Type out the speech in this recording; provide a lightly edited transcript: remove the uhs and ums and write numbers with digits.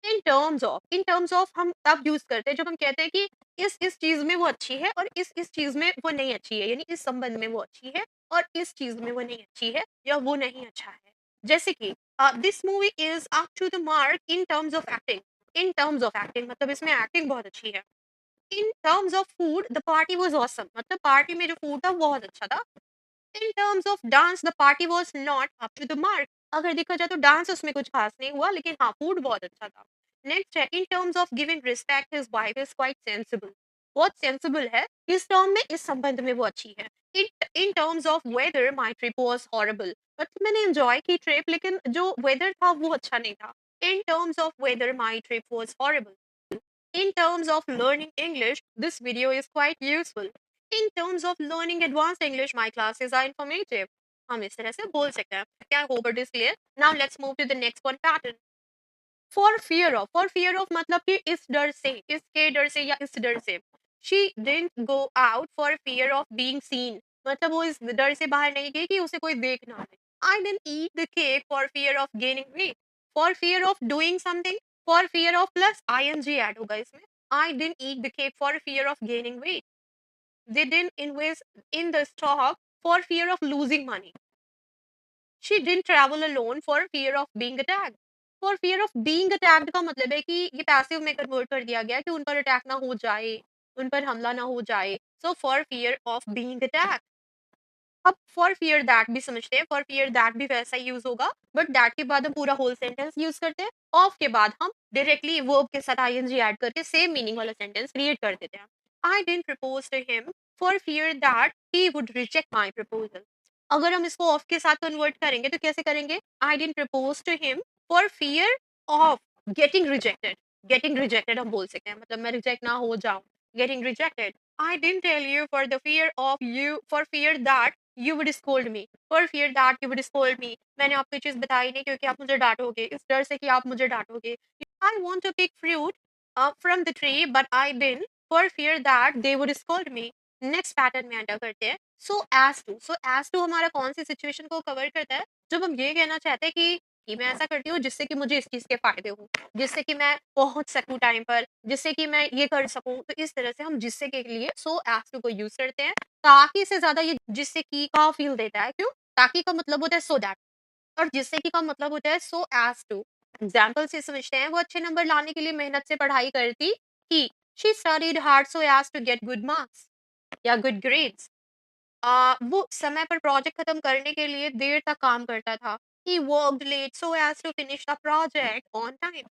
In terms of हम तब use करते हैं जब हम कहते हैं कि इस चीज में वो अच्छी है और इस चीज में वो नहीं अच्छी है, यानी इस संबंध में वो अच्छी है और इस चीज में वो नहीं अच्छी है या वो नहीं अच्छा है। जैसे कि this movie is up to the mark in terms of acting. In terms of acting मतलब इसमें एक्टिंग बहुत अच्छी है। In terms of food the party was awesome, मतलब पार्टी में जो फूड था वो बहुत अच्छा था। In terms of dance the party was not up to the mark, अगर देखा जाए तो डांस उसमें कुछ खास नहीं हुआ, लेकिन हाँ फूड बहुत अच्छा था। नेक्स्ट है in terms of giving respect his wife is quite sensible, बहुत सेंसिबल है इस टर्म में, इस संबंध में वो अच्छी है। In terms of weather my trip was horrible, मतलब मैंने एंजॉय की ट्रिप लेकिन जो वेदर था वो अच्छा नहीं था। In terms of weather my trip was horrible. In terms of learning English, this video is quite useful. In terms of learning advanced English, my classes are informative. हम इस तरह से बोल सकते हैं। क्या hope it is clear? Now let's move to the next one pattern. For fear of मतलब कि इस डर से, इसके डर से या इस डर से। She didn't go out for fear of being seen, मतलब वो इस डर से बाहर नहीं गई कि उसे कोई देख ना ले। I didn't eat the cake for fear of gaining weight, for fear of doing something, for fear of plus ING add होगा इसमें। I didn't eat the cake for fear of gaining weight. They didn't invest in the stock for fear of losing money. She didn't travel alone for fear of being attacked. For fear of being attacked का मतलब है कि ये passive में convert कर दिया गया कि उन पर अटैक ना हो जाए, उन पर हमला ना हो जाए। So for fear of being attack. अब फॉर फियर दैट भी समझते हैं, फॉर फियर दैट भी वैसा ही यूज होगा, बट दैट के बाद हम पूरा होल सेंटेंस यूज करते हैं। ऑफ के बाद हम डायरेक्टली वर्ब के साथ आईएनजी ऐड करके सेम मीनिंग वाला सेंटेंस क्रिएट कर देते हैं। I didn't propose to him for fear that he would reject my proposal. अगर हम इसको ऑफ के साथ कन्वर्ट करेंगे तो कैसे करेंगे? I didn't propose to him for fear of getting rejected. Getting rejected हम बोल सकते हैं, मतलब मैं रिजेक्ट ना हो जाऊं, getting rejected. I didn't tell you for the fear of you, for fear that you would scold me, for fear that you would scold me। मैंने आपको ये चीज बताई नहीं क्योंकि आप मुझे डांटोगे, इस डर से कि आप मुझे डांटोगे। I want to pick fruit from the tree but I didn't for fear that they would scold me। Next pattern में एंटर करते हैं। सो एज टू हमारा कौन सी सिचुएशन को कवर करता है? जब हम ये कहना चाहते हैं कि मैं ऐसा करती हूँ जिससे कि मुझे इस चीज के फायदे हो, जिससे कि मैं पहुंच सकूं टाइम पर, जिससे कि मैं ये कर सकूं, तो इस तरह से हम जिससे के लिए सो एज टू को यूज करते हैं। ताकि से ज्यादा ये जिससे की का फील देता है। क्यों? ताकि का मतलब होता है सो दैट, और जिससे कि का मतलब होता है सो एज टू। एग्जाम्पल से समझते हैं। वो अच्छे नंबर लाने के लिए मेहनत से पढ़ाई करती थी। She studied hard so as to get good marks या गुड ग्रेड्स। वो समय पर प्रोजेक्ट खत्म करने के लिए देर तक काम करता था। He worked late so as to finish the project on time.